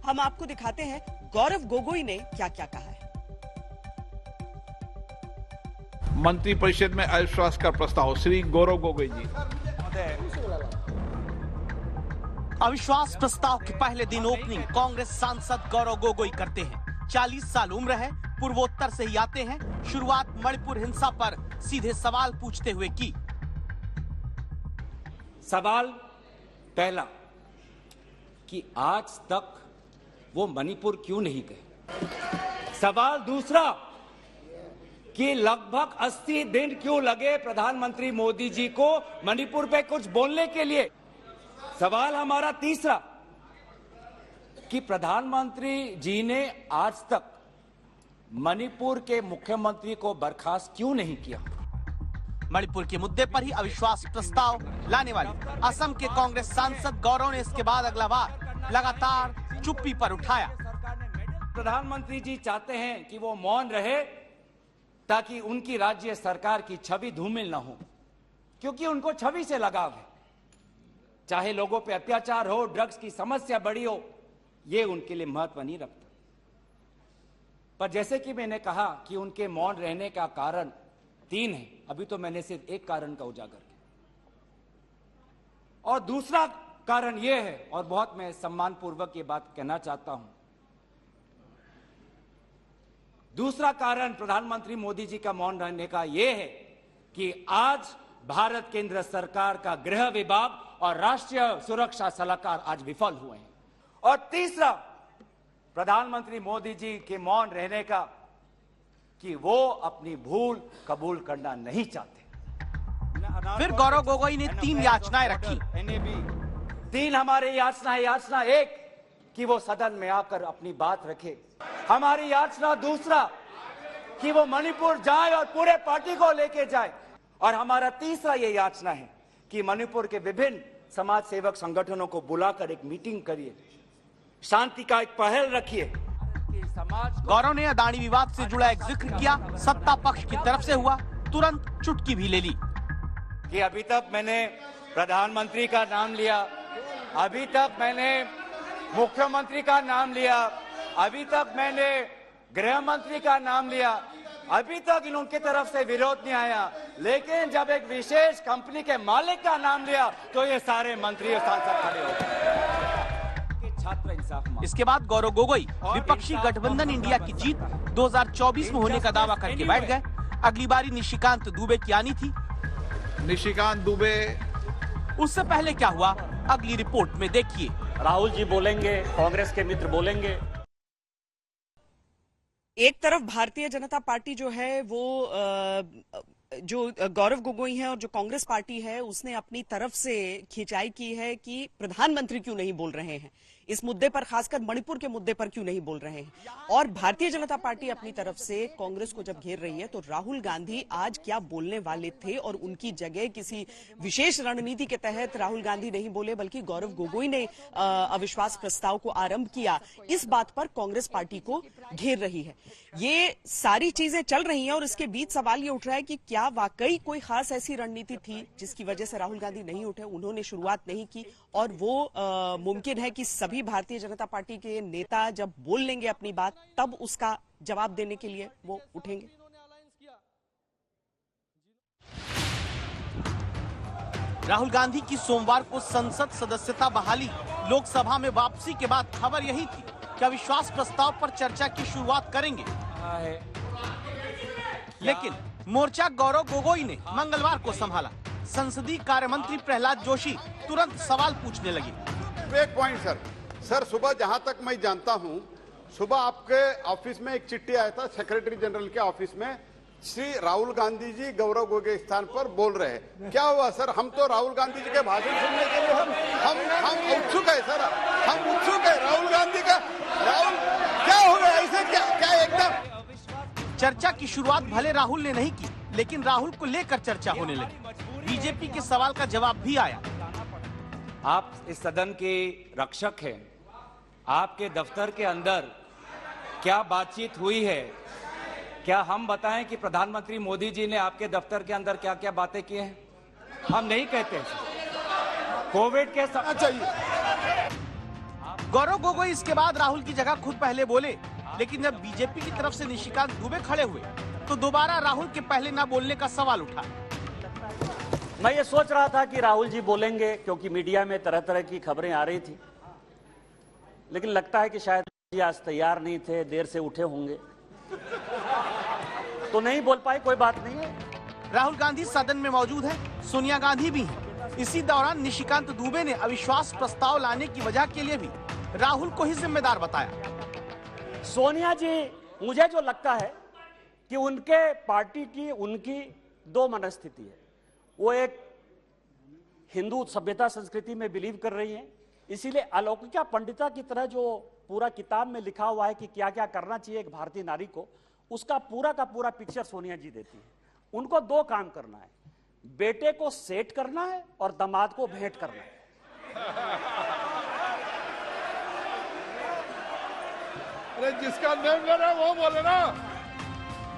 हम आपको दिखाते हैं गौरव गोगोई ने क्या क्या कहा है। मंत्रिपरिषद में अविश्वास का प्रस्ताव, श्री गौरव गोगोई जी। अविश्वास प्रस्ताव के पहले दिन ओपनिंग कांग्रेस सांसद गौरव गोगोई करते हैं। 40 साल उम्र है, पूर्वोत्तर से ही आते हैं। शुरुआत मणिपुर हिंसा पर सीधे सवाल पूछते हुए की। सवाल पहला कि आज तक वो मणिपुर क्यों नहीं गए। सवाल दूसरा कि लगभग 80 दिन क्यों लगे प्रधानमंत्री मोदी जी को मणिपुर पे कुछ बोलने के लिए। सवाल हमारा तीसरा कि प्रधानमंत्री जी ने आज तक मणिपुर के मुख्यमंत्री को बर्खास्त क्यों नहीं किया। मणिपुर के मुद्दे पर ही अविश्वास प्रस्ताव लाने वाली असम के कांग्रेस सांसद गौरव ने इसके बाद अगला बार लगातार चुप्पी पर उठाया। प्रधानमंत्री जी चाहते हैं कि वो मौन रहे ताकि उनकी राज्य सरकार की छवि धूमिल न हो, क्योंकि उनको छवि से लगाव है। चाहे लोगों पे अत्याचार हो, ड्रग्स की समस्या बड़ी हो, ये उनके लिए महत्व नहीं रखता। पर जैसे कि मैंने कहा कि उनके मौन रहने का कारण 3 है, अभी तो मैंने सिर्फ एक कारण का उजागर किया। और दूसरा कारण यह है, और बहुत मैं सम्मानपूर्वक ये बात कहना चाहता हूं, दूसरा कारण प्रधानमंत्री मोदी जी का मौन रहने का यह है कि आज भारत केंद्र सरकार का गृह विभाग और राष्ट्रीय सुरक्षा सलाहकार आज विफल हुए हैं। और तीसरा प्रधानमंत्री मोदी जी के मौन रहने का कि वो अपनी भूल कबूल करना नहीं चाहते। फिर गौरव गोगोई ने 3 याचनाएं रखी। 3 हमारे याचना है। याचना 1 कि वो सदन में आकर अपनी बात रखे। हमारी याचना दूसरा कि वो मणिपुर जाए और पूरे पार्टी को लेके जाए। और हमारा तीसरा ये याचना है कि मणिपुर के विभिन्न समाज सेवक संगठनों को बुलाकर एक मीटिंग करिए, शांति का एक पहल रखिए। गौरव ने अदानी विवाद से जुड़ा एक जिक्र किया। सत्ता पक्ष की तरफ से हुआ, तुरंत चुटकी भी ले ली कि अभी तक मैंने प्रधानमंत्री का नाम लिया, अभी तक मैंने मुख्यमंत्री का नाम लिया, अभी तक मैंने गृह मंत्री का नाम लिया, अभी तक इनके तरफ से विरोध नहीं आया, लेकिन जब एक विशेष कंपनी के मालिक का नाम लिया तो ये सारे मंत्री और सांसद खड़े हो गए। छात्र इंसाफ। इसके बाद गौरव गोगोई विपक्षी गठबंधन इंडिया की जीत 2024 में होने का दावा करके बैठ गए। अगली बारी निशिकांत दुबे की आनी थी। निशिकांत दुबे। उससे पहले क्या हुआ, अगली रिपोर्ट में देखिए। राहुल जी बोलेंगे, कांग्रेस के मित्र बोलेंगे। एक तरफ भारतीय जनता पार्टी जो है वो जो गौरव गोगोई है और जो कांग्रेस पार्टी है उसने अपनी तरफ से खिंचाई की है कि प्रधानमंत्री क्यों नहीं बोल रहे हैं इस मुद्दे पर, खासकर मणिपुर के मुद्दे पर क्यों नहीं बोल रहे हैं। और भारतीय जनता पार्टी अपनी तरफ से कांग्रेस को जब घेर रही है तो राहुल गांधी आज क्या बोलने वाले थे और उनकी जगह किसी विशेष रणनीति के तहत राहुल गांधी नहीं बोले बल्कि गौरव गोगोई ने अविश्वास प्रस्ताव को आरंभ किया, इस बात पर कांग्रेस पार्टी को घेर रही है। ये सारी चीजें चल रही हैं और इसके बीच सवाल ये उठ रहा है कि क्या वाकई कोई खास ऐसी रणनीति थी जिसकी वजह से राहुल गांधी नहीं उठे, उन्होंने शुरुआत नहीं की और वो मुमकिन है कि सभी भारतीय जनता पार्टी के नेता जब बोल लेंगे अपनी बात तब उसका जवाब देने के लिए वो उठेंगे। राहुल गांधी की सोमवार को संसद सदस्यता बहाली, लोकसभा में वापसी के बाद खबर यही थी कि अविश्वास प्रस्ताव पर चर्चा की शुरुआत करेंगे। लेकिन मोर्चा गौरव गोगोई ने मंगलवार को संभाला। संसदीय कार्य मंत्री प्रहलाद जोशी तुरंत सवाल पूछने लगे। एक पॉइंट सर, सुबह जहां तक मैं जानता हूं, सुबह आपके ऑफिस में एक चिट्ठी आया था सेक्रेटरी जनरल के ऑफिस में, श्री राहुल गांधी जी गौरव गोगोई स्थान पर बोल रहे हैं। क्या हुआ सर? हम तो राहुल गांधी जी के भाषण सुनने के लिए हम उत्सुक है सर, हम उत्सुक है राहुल गांधी का। राहुल क्या हो गया ऐसे? क्या एकदम चर्चा की शुरुआत भले राहुल ने नहीं की, लेकिन राहुल को लेकर चर्चा होने लगी। बीजेपी के सवाल का जवाब भी आया। आप इस सदन के रक्षक हैं, आपके दफ्तर के अंदर क्या बातचीत हुई है? क्या हम बताएं कि प्रधानमंत्री मोदी जी ने आपके दफ्तर के अंदर क्या क्या बातें की हैं? हम नहीं कहते। कोविड के समय चाहिए। गौरव गोगोई इसके बाद राहुल की जगह खुद पहले बोले, लेकिन जब बीजेपी की तरफ से निशिकांत दुबे खड़े हुए तो दोबारा राहुल के पहले न बोलने का सवाल उठा। मैं ये सोच रहा था कि राहुल जी बोलेंगे, क्योंकि मीडिया में तरह तरह की खबरें आ रही थी, लेकिन लगता है कि शायद जी आज तैयार नहीं थे, देर से उठे होंगे तो नहीं बोल पाए। कोई बात नहीं है। राहुल गांधी सदन में मौजूद है, सोनिया गांधी भी हैं। इसी दौरान निशिकांत दुबे ने अविश्वास प्रस्ताव लाने की वजह के लिए भी राहुल को ही जिम्मेदार बताया। सोनिया जी, मुझे जो लगता है कि उनके पार्टी की उनकी दो मनस्थिति है। वो एक हिंदू सभ्यता संस्कृति में बिलीव कर रही हैं, इसीलिए अलौकिका पंडिता की तरह जो पूरा किताब में लिखा हुआ है कि क्या क्या करना चाहिए एक भारतीय नारी को, उसका पूरा का पूरा पिक्चर सोनिया जी देती है। उनको दो काम करना है, बेटे को सेट करना है और दामाद को भेंट करना है। अरे जिसका नेम ले रहा है वो बोले ना।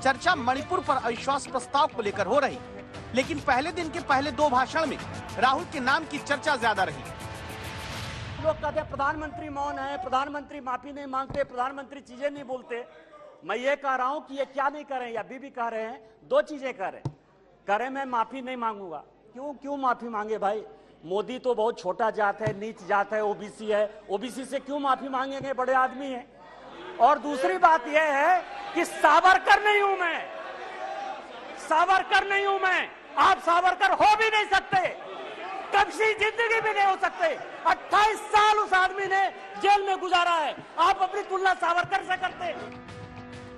चर्चा मणिपुर पर अविश्वास प्रस्ताव को लेकर हो रही, लेकिन पहले दिन के पहले दो भाषण में राहुल के नाम की चर्चा ज्यादा रही। लोग कहते हैं प्रधानमंत्री मौन है, प्रधानमंत्री माफी नहीं मांगते, प्रधानमंत्री चीजें नहीं बोलते। मैं ये कह रहा हूं कि ये क्या नहीं कर रहे हैं, अभी भी कह रहे हैं, दो चीजें कर रहे हैं। मैं माफी नहीं मांगूंगा। क्यों माफी मांगे भाई? मोदी तो बहुत छोटा जात है, नीच जात है, ओबीसी है, ओबीसी से क्यों माफी मांगेंगे? बड़े आदमी है। और दूसरी बात यह है कि सावरकर नहीं हूं मैं, सावरकर नहीं हूं मैं। आप सावरकर हो भी नहीं सकते, कभी जिंदगी भी नहीं हो सकते। 28 साल उस आदमी ने जेल में गुजारा है, आप अपनी तुलना सावरकर से करते।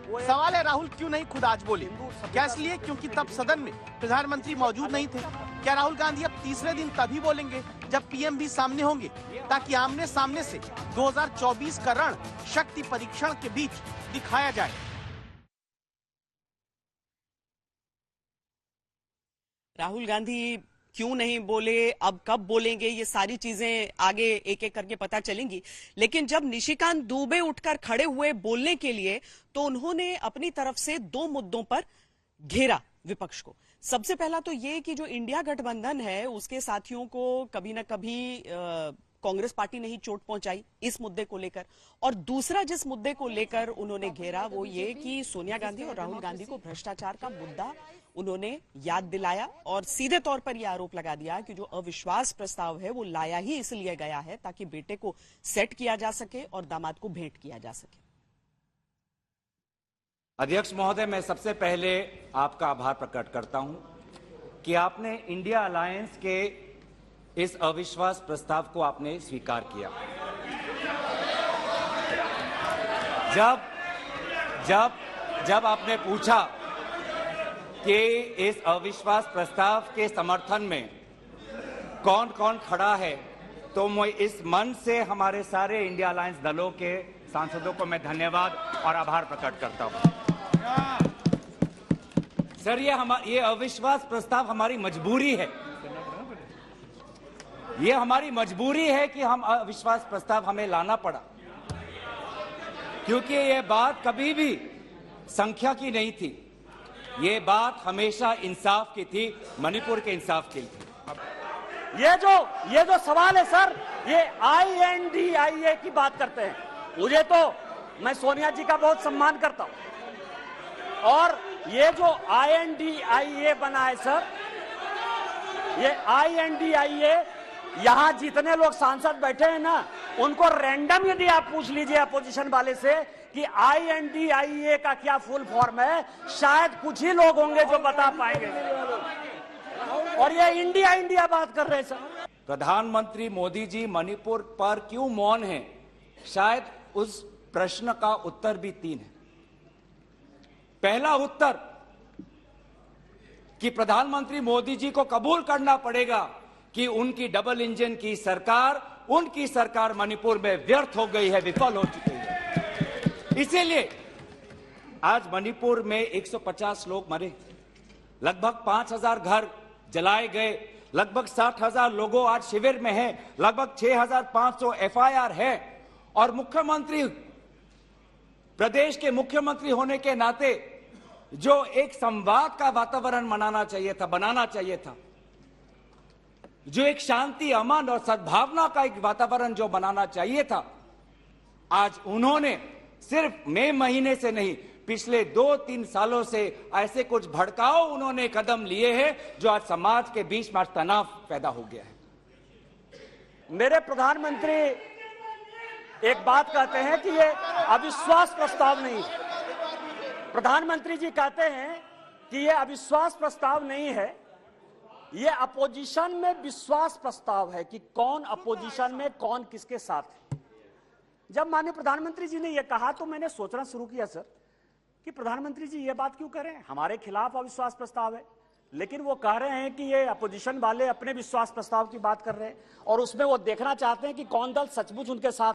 सवाल है राहुल क्यों नहीं खुद आज बोले? क्या इसलिए क्योंकि तब सदन में प्रधानमंत्री मौजूद नहीं थे? क्या राहुल गांधी अब तीसरे दिन तभी बोलेंगे जब पीएम भी सामने होंगे, ताकि आमने सामने से 2024 का रण शक्ति परीक्षण के बीच दिखाया जाए? राहुल गांधी क्यों नहीं बोले, अब कब बोलेंगे, ये सारी चीजें आगे एक एक करके पता चलेंगी। लेकिन जब निशिकांत दुबे उठकर खड़े हुए बोलने के लिए, तो उन्होंने अपनी तरफ से दो मुद्दों पर घेरा विपक्ष को। सबसे पहला तो ये कि जो इंडिया गठबंधन है उसके साथियों को कभी ना कभी कांग्रेस पार्टी ने ही चोट पहुंचाई इस मुद्दे को लेकर, और दूसरा जिस मुद्दे को लेकर उन्होंने घेरा वो ये कि सोनिया गांधी और राहुल गांधी को भ्रष्टाचार का मुद्दा उन्होंने याद दिलाया और सीधे तौर पर यह आरोप लगा दिया कि जो अविश्वास प्रस्ताव है वो लाया ही इसलिए गया है ताकि बेटे को सेट किया जा सके और दामाद को भेंट किया जा सके। अध्यक्ष महोदय, मैं सबसे पहले आपका आभार प्रकट करता हूं कि आपने इंडिया अलायंस के इस अविश्वास प्रस्ताव को आपने स्वीकार किया। जब आपने पूछा कि इस अविश्वास प्रस्ताव के समर्थन में कौन कौन खड़ा है, तो मैं इस मंच से हमारे सारे इंडिया अलायंस दलों के सांसदों को मैं धन्यवाद और आभार प्रकट करता हूं। सर, ये अविश्वास प्रस्ताव हमारी मजबूरी है। ये हमारी मजबूरी है कि हम अविश्वास प्रस्ताव हमें लाना पड़ा, क्योंकि ये बात कभी भी संख्या की नहीं थी। ये बात हमेशा इंसाफ की थी, मणिपुर के इंसाफ की थी। ये जो सवाल है सर, ये INDIA की बात करते हैं। मुझे तो, मैं सोनिया जी का बहुत सम्मान करता हूं, और ये जो INDIA बना है सर, ये INDIA, यहां जितने लोग सांसद बैठे हैं ना, उनको रैंडम यदि आप पूछ लीजिए अपोजिशन वाले से कि INDIA का क्या फुल फॉर्म है, शायद कुछ ही लोग होंगे जो बता पाएंगे। और ये इंडिया बात कर रहे हैं सर। प्रधानमंत्री मोदी जी मणिपुर पर क्यों मौन हैं? शायद उस प्रश्न का उत्तर भी 3 है। पहला उत्तर कि प्रधानमंत्री मोदी जी को कबूल करना पड़ेगा कि उनकी डबल इंजन की सरकार, उनकी सरकार मणिपुर में व्यर्थ हो गई है, विफल हो चुकी है। इसीलिए आज मणिपुर में 150 लोग मरे, लगभग 5000 घर जलाए गए, लगभग 60,000 लोगों आज शिविर में हैं, लगभग 6,500 FIR है। और मुख्यमंत्री, प्रदेश के मुख्यमंत्री होने के नाते जो एक संवाद का वातावरण बनाना चाहिए था, जो एक शांति, अमन और सद्भावना का एक वातावरण जो बनाना चाहिए था, आज उन्होंने सिर्फ मई महीने से नहीं, पिछले 2-3 सालों से ऐसे कुछ भड़काऊ उन्होंने कदम लिए हैं जो आज समाज के बीच में तनाव पैदा हो गया है। मेरे प्रधानमंत्री एक बात कहते हैं कि ये अविश्वास प्रस्ताव नहीं है। प्रधानमंत्री जी कहते हैं कि ये अविश्वास प्रस्ताव नहीं है, ये अपोजिशन में विश्वास प्रस्ताव है कि कौन अपोजिशन में कौन किसके साथ है। जब माननीय प्रधानमंत्री जी ने यह कहा तो मैंने सोचना शुरू किया सर कि प्रधानमंत्री जी ये बात क्यों कर रहे हैं, हमारे खिलाफ अविश्वास प्रस्ताव है, लेकिन वो कह रहे हैं कि ये अपोजिशन वाले अपने विश्वास प्रस्ताव की बात कर रहे हैं और उसमें वो देखना चाहते हैं कि कौन दल सचमुच उनके साथ